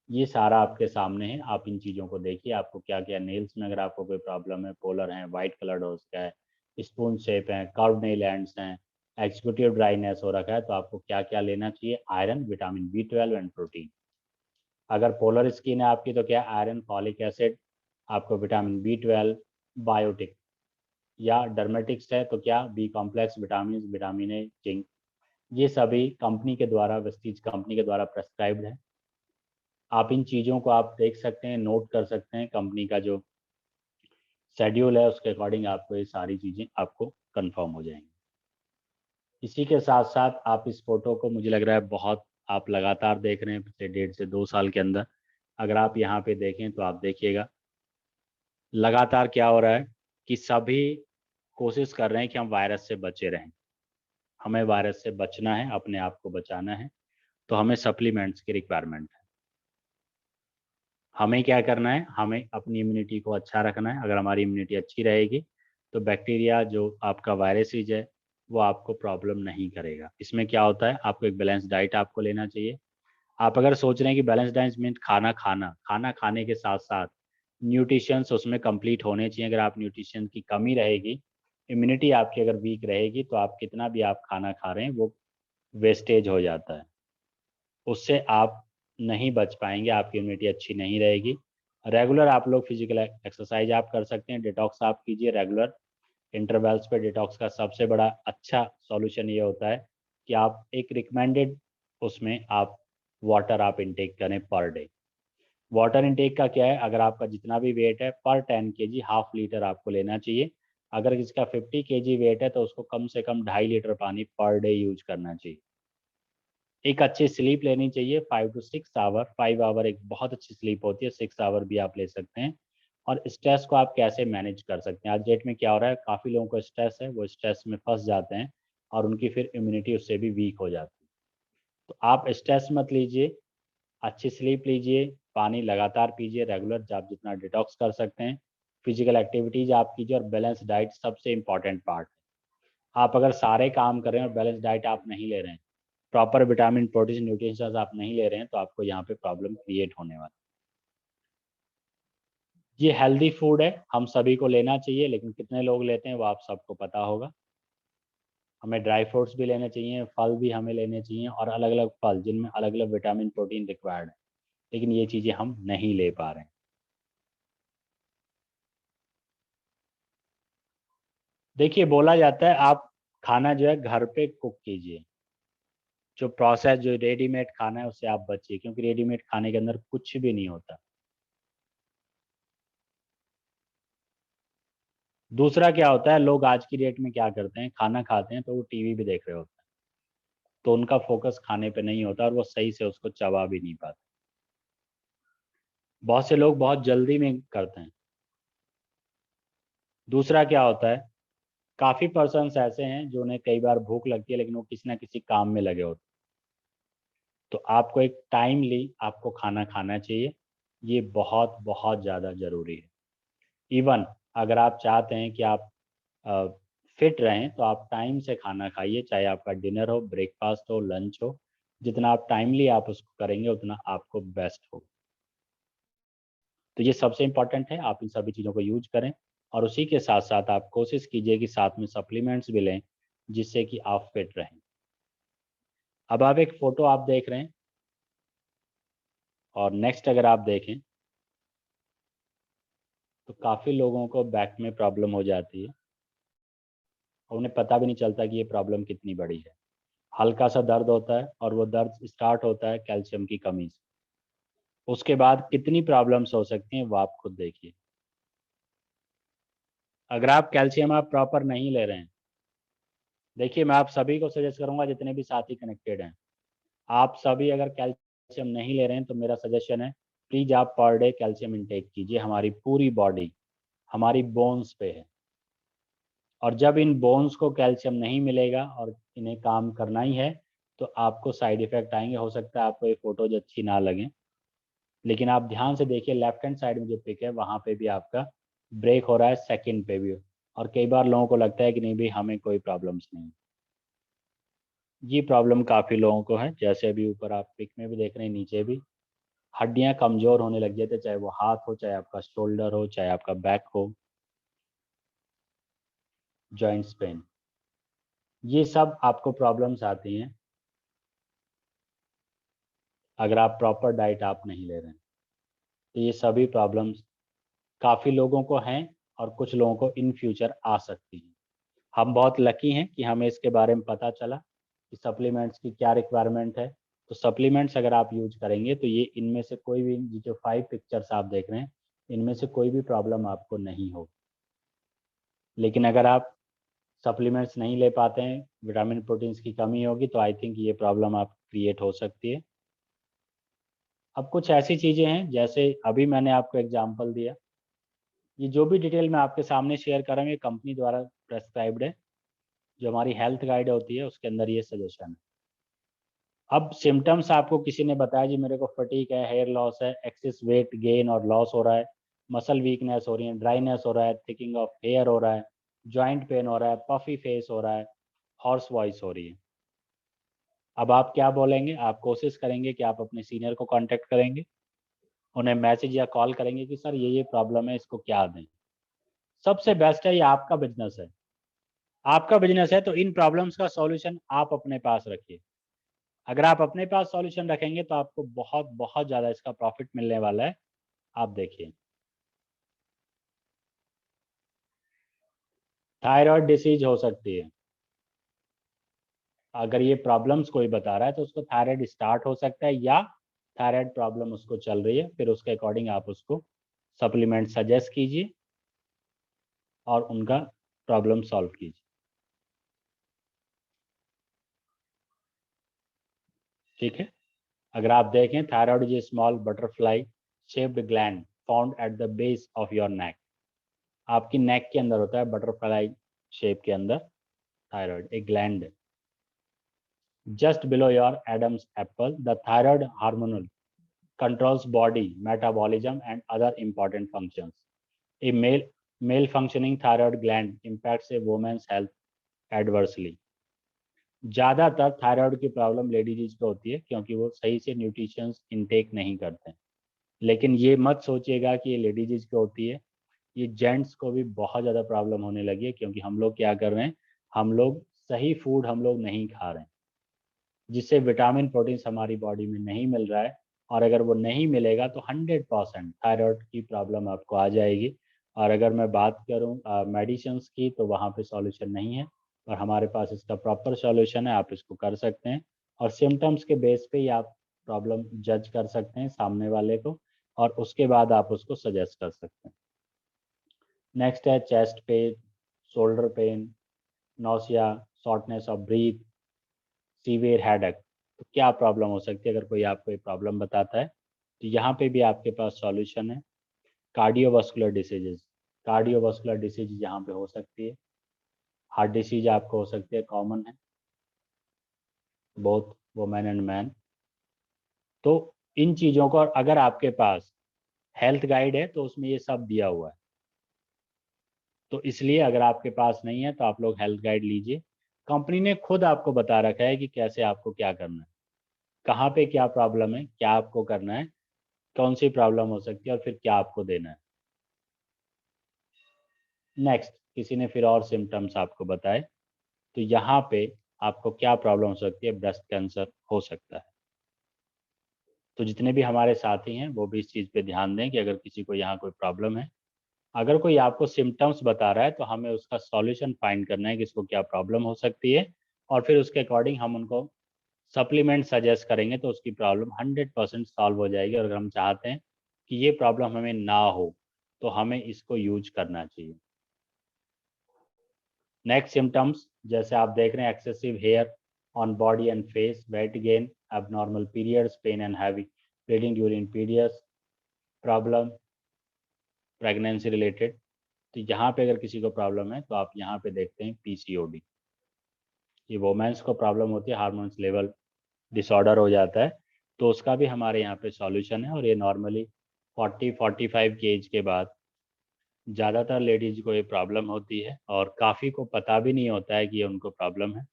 Speaker 1: ये सारा आपके सामने है। आप इन चीज़ों को देखिए, आपको क्या क्या, नेल्स में अगर आपको कोई प्रॉब्लम है, पोलर है, वाइट कलर्ड हो उसका है, स्पून शेप है, कर्व नेल एंड्स हैं, एग्जीक्यूटिव ड्राइनेस हो रखा है, तो आपको क्या क्या लेना चाहिए? Iron, vitamin B12 and protein. अगर पोलर स्किन है आपकी तो क्या? आयरन, फॉलिक एसिड, आपको विटामिन B12, बायोटिक। या डर्मेटिक्स है तो क्या? B complex vitamin, vitamin A, zinc. ये सभी कंपनी के द्वारा, वेस्टीज कंपनी के द्वारा प्रेस्क्राइब्ड है। आप इन चीज़ों को आप देख सकते हैं, नोट कर सकते हैं। कंपनी का जो शेड्यूल है उसके अकॉर्डिंग आपको ये सारी चीज़ें आपको कंफर्म हो जाएंगी। इसी के साथ साथ आप इस फोटो को, मुझे लग रहा है बहुत आप लगातार देख रहे हैं पिछले 1.5 से 2 साल के अंदर। अगर आप यहाँ पे देखें तो आप देखिएगा लगातार क्या हो रहा है कि सभी कोशिश कर रहे हैं कि हम वायरस से बचे रहें। हमें वायरस से बचना है, अपने आप को बचाना है, तो हमें सप्लीमेंट्स की रिक्वायरमेंट है। हमें क्या करना है? हमें अपनी इम्यूनिटी को अच्छा रखना है। अगर हमारी इम्यूनिटी अच्छी रहेगी तो बैक्टीरिया, जो आपका वायरसेज है, वो आपको प्रॉब्लम नहीं करेगा। इसमें क्या होता है, आपको एक बैलेंस डाइट आपको लेना चाहिए। आप अगर सोच रहे हैं कि बैलेंस डाइट मीन खाना खाना, खाना खाने के साथ साथ न्यूट्रिशंस उसमें कंप्लीट होने चाहिए। अगर आप न्यूट्रिशन की कमी रहेगी, इम्यूनिटी आपकी अगर वीक रहेगी, तो आप कितना भी आप खाना खा रहे हैं वो वेस्टेज हो जाता है। उससे आप नहीं बच पाएंगे, आपकी इम्यूनिटी अच्छी नहीं रहेगी। रेगुलर आप लोग फिजिकल एक्सरसाइज आप कर सकते हैं, डिटॉक्स आप कीजिए रेगुलर इंटरवल्स पे। डिटॉक्स का सबसे बड़ा अच्छा सॉल्यूशन ये होता है कि आप एक रिकमेंडेड उसमें आप वाटर आप इनटेक करें पर डे। वाटर इनटेक का क्या है, अगर आपका जितना भी वेट है पर 10 kg 1/2 लीटर आपको लेना चाहिए। अगर किसका 50 kg वेट है तो उसको कम से कम 2.5 लीटर पानी पर डे यूज करना चाहिए। एक अच्छी स्लीप लेनी चाहिए, 5 to 6 आवर। 5 आवर एक बहुत अच्छी स्लीप होती है, 6 आवर भी आप ले सकते हैं। और स्ट्रेस को आप कैसे मैनेज कर सकते हैं? आज डेट में क्या हो रहा है, काफ़ी लोगों को स्ट्रेस है, वो स्ट्रेस में फंस जाते हैं और उनकी फिर इम्यूनिटी उससे भी वीक हो जाती है। तो आप स्ट्रेस मत लीजिए, अच्छी स्लीप लीजिए, पानी लगातार पीजिए रेगुलर, आप जितना डिटॉक्स कर सकते हैं। फिजिकल एक्टिविटीज आप कीजिए, और बैलेंस डाइट सबसे इंपॉर्टेंट पार्ट है। आप अगर सारे काम कर रहे हैं और बैलेंस डाइट आप नहीं ले रहे हैं, प्रॉपर विटामिन, प्रोटीन, न्यूट्रिशन आप नहीं ले रहे हैं, तो आपको यहाँ पे प्रॉब्लम क्रिएट होने वाला है। ये हेल्दी फूड है, हम सभी को लेना चाहिए, लेकिन कितने लोग लेते हैं वो आप सबको पता होगा। हमें ड्राई फ्रूट्स भी लेने चाहिए, फल भी हमें लेने चाहिए, और अलग अलग फल जिनमें अलग अलग विटामिन, प्रोटीन रिक्वायर्ड है, लेकिन ये चीज़ें हम नहीं ले पा रहे हैं। देखिए, बोला जाता है आप खाना जो है घर पे कुक कीजिए। जो प्रोसेस, जो रेडीमेड खाना है उससे आप बचिए, क्योंकि रेडीमेड खाने के अंदर कुछ भी नहीं होता। दूसरा क्या होता है, लोग आज की डेट में क्या करते हैं, खाना खाते हैं तो वो टीवी भी देख रहे होते हैं, तो उनका फोकस खाने पे नहीं होता और वो सही से उसको चबा भी नहीं पाते। बहुत से लोग बहुत जल्दी में करते हैं। दूसरा क्या होता है, काफी पर्सन्स ऐसे हैं जो उन्हें कई बार भूख लगती है लेकिन वो किसी ना किसी काम में लगे होते हैं। तो आपको एक टाइमली आपको खाना खाना चाहिए, ये बहुत बहुत ज़्यादा ज़रूरी है। इवन अगर आप चाहते हैं कि आप फिट रहें तो आप टाइम से खाना खाइए, चाहे आपका डिनर हो, ब्रेकफास्ट हो, लंच हो। जितना आप टाइमली आप उसको करेंगे उतना आपको बेस्ट हो। तो ये सबसे इम्पॉर्टेंट है, आप इन सभी चीज़ों को यूज करें। और उसी के साथ साथ आप कोशिश कीजिए कि साथ में सप्लीमेंट्स भी लें, जिससे कि आप फिट रहें। अब आप एक फ़ोटो आप देख रहे हैं, और नेक्स्ट अगर आप देखें तो काफ़ी लोगों को बैक में प्रॉब्लम हो जाती है, और उन्हें पता भी नहीं चलता कि ये प्रॉब्लम कितनी बड़ी है। हल्का सा दर्द होता है, और वो दर्द स्टार्ट होता है कैल्शियम की कमी से। उसके बाद कितनी प्रॉब्लम्स हो सकती हैं वो आप खुद देखिए। अगर आप कैल्शियम आप प्रॉपर नहीं ले रहे हैं, देखिए मैं आप सभी को सजेस्ट करूंगा, जितने भी साथी कनेक्टेड हैं, आप सभी अगर कैल्शियम नहीं ले रहे हैं तो मेरा सजेशन है प्लीज आप पर डे कैल्शियम इंटेक कीजिए। हमारी पूरी बॉडी हमारी बोन्स पे है, और जब इन बोन्स को कैल्शियम नहीं मिलेगा और इन्हें काम करना ही है तो आपको साइड इफेक्ट आएंगे। हो सकता है आपको ये फोटोज अच्छी ना लगे, लेकिन आप ध्यान से देखिए लेफ्ट हैंड साइड में जो पिक है वहाँ पे भी आपका ब्रेक हो रहा है, सेकंड पे भी। और कई बार लोगों को लगता है कि नहीं भाई हमें कोई प्रॉब्लम्स नहीं। ये प्रॉब्लम काफ़ी लोगों को है, जैसे अभी ऊपर आप पिक में भी देख रहे हैं, नीचे भी हड्डियां कमजोर होने लग गए थे, चाहे वो हाथ हो, चाहे आपका शोल्डर हो, चाहे आपका बैक हो, जॉइंट्स पेन, ये सब आपको प्रॉब्लम्स आती हैं अगर आप प्रॉपर डाइट आप नहीं ले रहे हैं। तो ये सभी प्रॉब्लम्स काफ़ी लोगों को हैं और कुछ लोगों को इन फ्यूचर आ सकती हैं। हम बहुत लकी हैं कि हमें इसके बारे में पता चला कि सप्लीमेंट्स की क्या रिक्वायरमेंट है। तो सप्लीमेंट्स अगर आप यूज करेंगे तो ये इनमें से कोई भी, जो 5 पिक्चर्स आप देख रहे हैं, इनमें से कोई भी प्रॉब्लम आपको नहीं हो। लेकिन अगर आप सप्लीमेंट्स नहीं ले पाते हैं, विटामिन प्रोटीन्स की कमी होगी, तो आई थिंक ये प्रॉब्लम आप क्रिएट हो सकती है। अब कुछ ऐसी चीज़ें हैं, जैसे अभी मैंने आपको एग्जांपल दिया, ये जो भी डिटेल मैं आपके सामने शेयर कर रहा हूँ ये कंपनी द्वारा प्रेस्क्राइब्ड है। जो हमारी हेल्थ गाइड होती है उसके अंदर ये सजेशन है। अब सिम्टम्स आपको किसी ने बताया जी मेरे को फटीक है, हेयर लॉस है, एक्सेस वेट गेन और लॉस हो रहा है, मसल वीकनेस हो रही है, ड्राइनेस हो रहा है, थिकिंग ऑफ हेयर हो रहा है, जॉइंट पेन हो रहा है, पफी फेस हो रहा है, हॉर्स वॉइस हो रही है। अब आप क्या बोलेंगे? आप कोशिश करेंगे कि आप अपने सीनियर को कांटेक्ट करेंगे, उन्हें मैसेज या कॉल करेंगे कि सर ये प्रॉब्लम है, इसको क्या दें। सबसे बेस्ट है, ये आपका बिजनेस है, आपका बिजनेस है तो इन प्रॉब्लम्स का सॉल्यूशन आप अपने पास रखिए। अगर आप अपने पास सॉल्यूशन रखेंगे तो आपको बहुत बहुत ज़्यादा इसका प्रॉफिट मिलने वाला है। आप देखिए, थायराइड डिसीज हो सकती है। अगर ये प्रॉब्लम्स कोई बता रहा है तो उसको थायराइड स्टार्ट हो सकता है, या थायराइड प्रॉब्लम उसको चल रही है, फिर उसके अकॉर्डिंग आप उसको सप्लीमेंट सजेस्ट कीजिए और उनका प्रॉब्लम सॉल्व कीजिए। ठीक है। अगर आप देखें, thyroid is small butterfly shaped gland found at the base of your neck. आपकी नेक के अंदर होता है बटरफ्लाई शेप के अंदर थायराइड, एक ग्लैंड है just below your Adam's apple. The thyroid hormone controls body metabolism and other important functions. A male functioning thyroid gland impacts a woman's health adversely. ज़्यादातर थायराइड की प्रॉब्लम लेडीज को होती है क्योंकि वो सही से न्यूट्रिशंस इनटेक नहीं करते हैं। लेकिन ये मत सोचिएगा कि ये लेडीज को होती है, ये जेंट्स को भी बहुत ज़्यादा प्रॉब्लम होने लगी है, क्योंकि हम लोग क्या कर रहे हैं, हम लोग सही फूड हम लोग नहीं खा रहे हैं, जिससे विटामिन प्रोटीन्स हमारी बॉडी में नहीं मिल रहा है। और अगर वो नहीं मिलेगा तो 100% थायराइड की प्रॉब्लम आपको आ जाएगी। और अगर मैं बात करूँ मेडिसिन्स की, तो वहाँ पे सॉल्यूशन नहीं है, और हमारे पास इसका प्रॉपर सॉल्यूशन है, आप इसको कर सकते हैं। और सिम्टम्स के बेस पे ही आप प्रॉब्लम जज कर सकते हैं सामने वाले को, और उसके बाद आप उसको सजेस्ट कर सकते हैं। नेक्स्ट है chest pain, shoulder pain, nausea, shortness of breath, severe headache. तो क्या प्रॉब्लम हो सकती है? अगर कोई आपको ये प्रॉब्लम बताता है तो यहाँ पे भी आपके पास सॉल्यूशन है। कार्डियोवास्कुलर डिसीजेज, कार्डियोवास्कुलर डिसीज यहाँ पे हो सकती है। हार्ट डिसीज आपको हो सकती है, कॉमन है बोथ वुमेन एंड मैन। तो इन चीज़ों को, और अगर आपके पास हेल्थ गाइड है तो उसमें ये सब दिया हुआ है। तो इसलिए अगर आपके पास नहीं है तो आप लोग हेल्थ गाइड लीजिए। कंपनी ने खुद आपको बता रखा है कि कैसे आपको क्या करना है, कहाँ पे क्या प्रॉब्लम है, क्या आपको करना है, कौन सी प्रॉब्लम हो सकती है और फिर क्या आपको देना है। नेक्स्ट, किसी ने फिर और सिम्टम्स आपको बताए, तो यहाँ पे आपको क्या प्रॉब्लम हो सकती है? ब्रेस्ट कैंसर हो सकता है। तो जितने भी हमारे साथी हैं वो भी इस चीज़ पे ध्यान दें कि अगर किसी को यहाँ कोई प्रॉब्लम है, अगर कोई आपको सिम्टम्स बता रहा है तो हमें उसका सॉल्यूशन फाइंड करना है कि इसको क्या प्रॉब्लम हो सकती है, और फिर उसके अकॉर्डिंग हम उनको सप्लीमेंट सजेस्ट करेंगे तो उसकी प्रॉब्लम 100% सॉल्व हो जाएगी। और अगर हम चाहते हैं कि ये प्रॉब्लम हमें ना हो तो हमें इसको यूज करना चाहिए। नेक्स्ट सिम्टम्स जैसे आप देख रहे हैं, excessive hair on body and face, weight gain, abnormal periods, pain and heavy bleeding during periods, problem pregnancy related. तो यहाँ पे अगर किसी को प्रॉब्लम है तो आप यहाँ पे देखते हैं पीसीओडी, ये वोमेंस को प्रॉब्लम होती है, हार्मोन्स लेवल डिसऑर्डर हो जाता है, तो उसका भी हमारे यहाँ पे सॉल्यूशन है। और ये नॉर्मली 40-45 की एज के बाद ज़्यादातर लेडीज को ये प्रॉब्लम होती है, और काफ़ी को पता भी नहीं होता है कि ये उनको प्रॉब्लम है,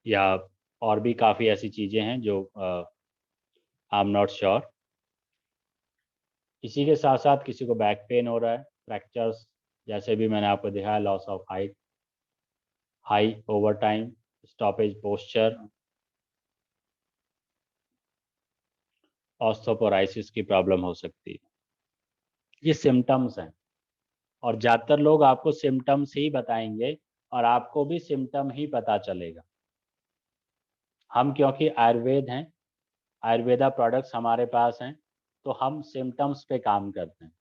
Speaker 1: या और भी काफ़ी ऐसी चीज़ें हैं जो आई एम नॉट श्योर। इसी के साथ साथ किसी को बैक पेन हो रहा है, फ्रैक्चर्स, जैसे भी मैंने आपको दिखाया, loss of height, high over time, stoppage posture, osteoporosis की प्रॉब्लम हो सकती है। ये सिम्टम्स हैं, और ज़्यादातर लोग आपको सिम्टम्स ही बताएंगे, और आपको भी सिम्टम ही पता चलेगा। हम क्योंकि आयुर्वेद हैं, आयुर्वेदा प्रोडक्ट्स हमारे पास हैं, तो हम सिम्टम्स पे काम करते हैं।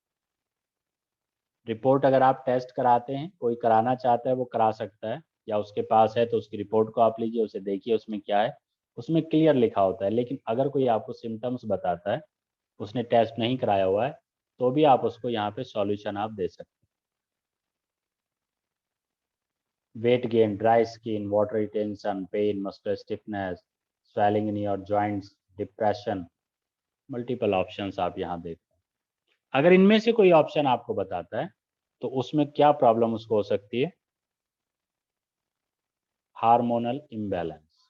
Speaker 1: रिपोर्ट अगर आप टेस्ट कराते हैं, कोई कराना चाहता है वो करा सकता है, या उसके पास है तो उसकी रिपोर्ट को आप लीजिए, उसे देखिए उसमें क्या है, उसमें क्लियर लिखा होता है। लेकिन अगर कोई आपको सिम्टम्स बताता है, उसने टेस्ट नहीं कराया हुआ है, तो भी आप उसको यहाँ पे सॉल्यूशन आप दे सकते हैं। Weight gain, dry skin, water retention, pain, muscular stiffness, swelling in your joints, depression, multiple options आप यहाँ देखते हैं। अगर इनमें से कोई ऑप्शन आपको बताता है, तो उसमें क्या प्रॉब्लम उसको हो सकती है? Hormonal imbalance.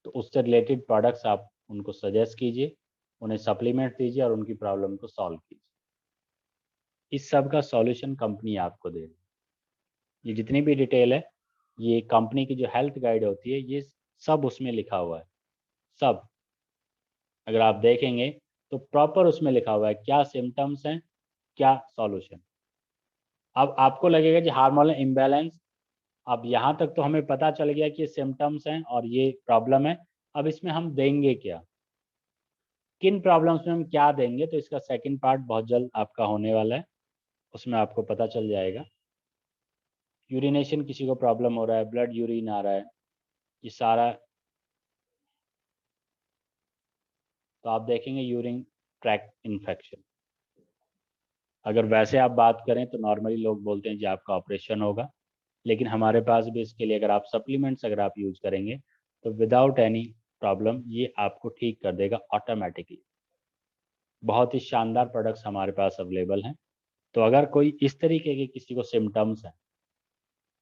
Speaker 1: तो उससे रिलेटेड प्रोडक्ट्स आप उनको सजेस्ट कीजिए, उन्हें सप्लीमेंट दीजिए, और उनकी प्रॉब्लम को सॉल्व कीजिए। इस सब का सॉल्यूशन कंपनी आपको दे रही है। ये जितनी भी डिटेल है, ये कंपनी की जो हेल्थ गाइड होती है, ये सब उसमें लिखा हुआ है, सब। अगर आप देखेंगे तो प्रॉपर उसमें लिखा हुआ है क्या सिम्टम्स हैं, क्या सॉल्यूशन। अब आपको लगेगा कि हार्मोनल इम्बैलेंस, अब यहाँ तक तो हमें पता चल गया कि ये सिम्टम्स हैं और ये प्रॉब्लम है, अब इसमें हम देंगे क्या, किन प्रॉब्लम्स में हम क्या देंगे, तो इसका सेकंड पार्ट बहुत जल्द आपका होने वाला है, उसमें आपको पता चल जाएगा। यूरिनेशन, किसी को प्रॉब्लम हो रहा है, ब्लड यूरिन आ रहा है, ये सारा, तो आप देखेंगे यूरिन ट्रैक्ट इन्फेक्शन। अगर वैसे आप बात करें तो नॉर्मली लोग बोलते हैं कि आपका ऑपरेशन होगा, लेकिन हमारे पास भी इसके लिए अगर आप सप्लीमेंट्स अगर आप यूज करेंगे, तो विदाउट एनी प्रॉब्लम ये आपको ठीक कर देगा ऑटोमेटिकली। बहुत ही शानदार प्रोडक्ट्स हमारे पास अवेलेबल हैं। तो अगर कोई इस तरीके के किसी को सिम्टम्स हैं,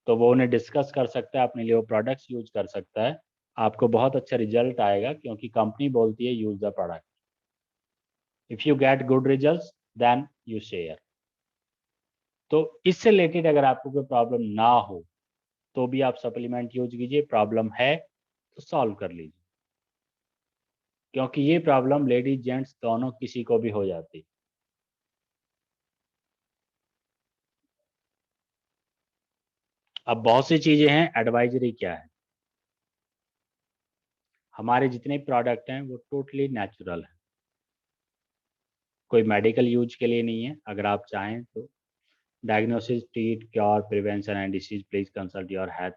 Speaker 1: तो वो उन्हें डिस्कस कर सकता है, अपने लिए वो प्रोडक्ट्स यूज कर सकता है, आपको बहुत अच्छा रिजल्ट आएगा, क्योंकि कंपनी बोलती है use the product, if you get good results then you share. तो इससे रिलेटेड अगर आपको कोई प्रॉब्लम ना हो, तो भी आप सप्लीमेंट यूज कीजिए, प्रॉब्लम है तो सॉल्व कर लीजिए, क्योंकि ये प्रॉब्लम लेडीज जेंट्स दोनों किसी को भी हो जाती है। अब बहुत सी चीजें हैं, एडवाइजरी क्या है, हमारे जितने प्रोडक्ट हैं वो टोटली नेचुरल है, कोई मेडिकल यूज के लिए नहीं है। अगर आप चाहें तो diagnosis, treat, cure, prevention and disease, please consult your health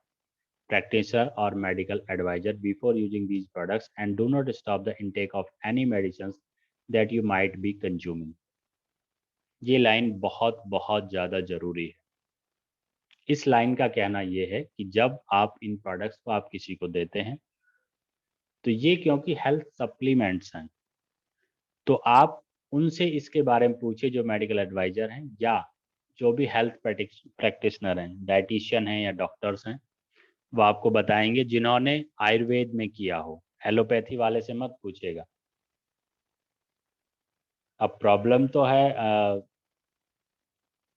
Speaker 1: practitioner or medical advisor before using these products, and do not stop the intake of any medicines that you might be consuming। ये line बहुत बहुत ज़्यादा ज़रूरी है। इस line का कहना ये है कि जब आप इन प्रोडक्ट्स को आप किसी को देते हैं, तो ये क्योंकि हेल्थ सप्लीमेंट्स हैं, तो आप उनसे इसके बारे में पूछिए, जो मेडिकल एडवाइजर हैं या जो भी हेल्थ प्रैक्टिशनर हैं, डाइटिशियन हैं या डॉक्टर्स हैं, वो आपको बताएंगे, जिन्होंने आयुर्वेद में किया हो। एलोपैथी वाले से मत पूछेगा। अब प्रॉब्लम तो है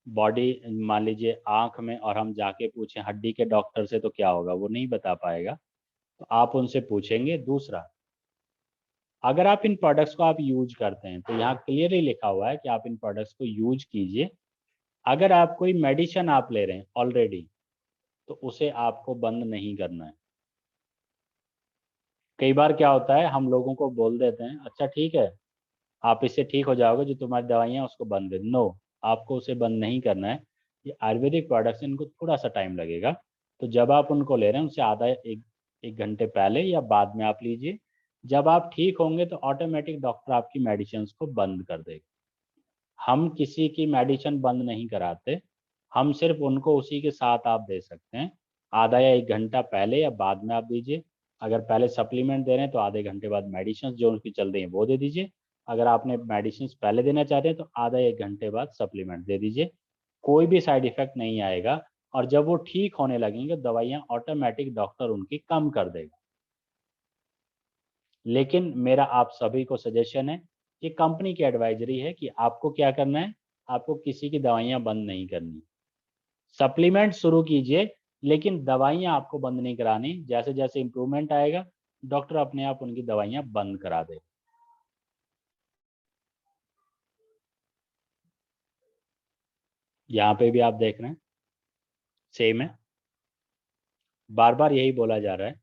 Speaker 1: बॉडी, मान लीजिए आंख में, और हम जाके पूछें हड्डी के डॉक्टर से, तो क्या होगा, वो नहीं बता पाएगा। तो आप उनसे पूछेंगे। दूसरा, अगर आप इन प्रोडक्ट्स को आप यूज करते हैं, तो यहाँ क्लियरली लिखा हुआ है कि आप इन प्रोडक्ट्स को यूज कीजिए। अगर आप कोई मेडिसिन आप ले रहे हैं ऑलरेडी, तो उसे आपको बंद नहीं करना है। कई बार क्या होता है, हम लोगों को बोल देते हैं अच्छा ठीक है, आप इससे ठीक हो जाओगे, जो तुम्हारी दवाइयाँ उसको बंद कर। नो, आपको उसे बंद नहीं करना है। ये आयुर्वेदिक प्रोडक्ट्स, इनको थोड़ा सा टाइम लगेगा, तो जब आप उनको ले रहे हैं उससे आधा एक घंटे पहले या बाद में आप लीजिए। जब आप ठीक होंगे तो ऑटोमेटिक डॉक्टर आपकी मेडिसिन को बंद कर देगा। हम किसी की मेडिसिन बंद नहीं कराते, हम सिर्फ उनको उसी के साथ आप दे सकते हैं। आधा या एक घंटा पहले या बाद में आप दीजिए। अगर पहले सप्लीमेंट दे रहे हैं तो आधे घंटे बाद मेडिसिन जो उनकी चल रही हैं वो दे दीजिए। अगर आपने मेडिसिन पहले देना चाहते हैं तो आधा एक घंटे बाद सप्लीमेंट दे दीजिए। कोई भी साइड इफेक्ट नहीं आएगा। और जब वो ठीक होने लगेंगे दवाइयाँ ऑटोमेटिक डॉक्टर उनकी कम कर देगा। लेकिन मेरा आप सभी को सजेशन है, कि कंपनी की एडवाइजरी है कि आपको क्या करना है, आपको किसी की दवाइयाँ बंद नहीं करनी। सप्लीमेंट शुरू कीजिए, लेकिन दवाइयाँ आपको बंद नहीं करानी। जैसे जैसे इम्प्रूवमेंट आएगा डॉक्टर अपने आप उनकी दवाइयाँ बंद करा दे। यहाँ पे भी आप देख रहे हैं सेम है। बार बार यही बोला जा रहा है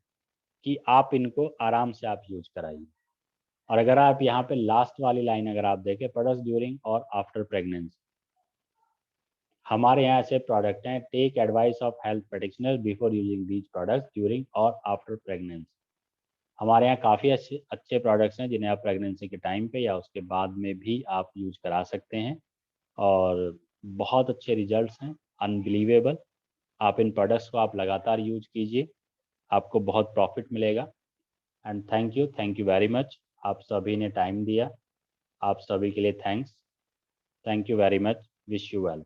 Speaker 1: कि आप इनको आराम से आप यूज कराइए। और अगर आप यहाँ पे लास्ट वाली लाइन अगर आप देखें, प्रोडक्ट्स ड्यूरिंग और आफ्टर प्रेगनेंसी, हमारे यहाँ ऐसे प्रोडक्ट हैं, take advice of health practitioner before using these products during और आफ्टर प्रेगनेंसी। हमारे यहाँ काफ़ी अच्छे अच्छे प्रोडक्ट्स हैं जिन्हें आप प्रेगनेंसी के टाइम पे या उसके बाद में भी आप यूज करा सकते हैं। और बहुत अच्छे रिजल्ट्स हैं, अनबिलीवेबल। आप इन प्रोडक्ट्स को आप लगातार यूज कीजिए, आपको बहुत प्रॉफिट मिलेगा। And thank you very much. आप सभी ने टाइम दिया, आप सभी के लिए thanks. Thank you very much. Wish you well.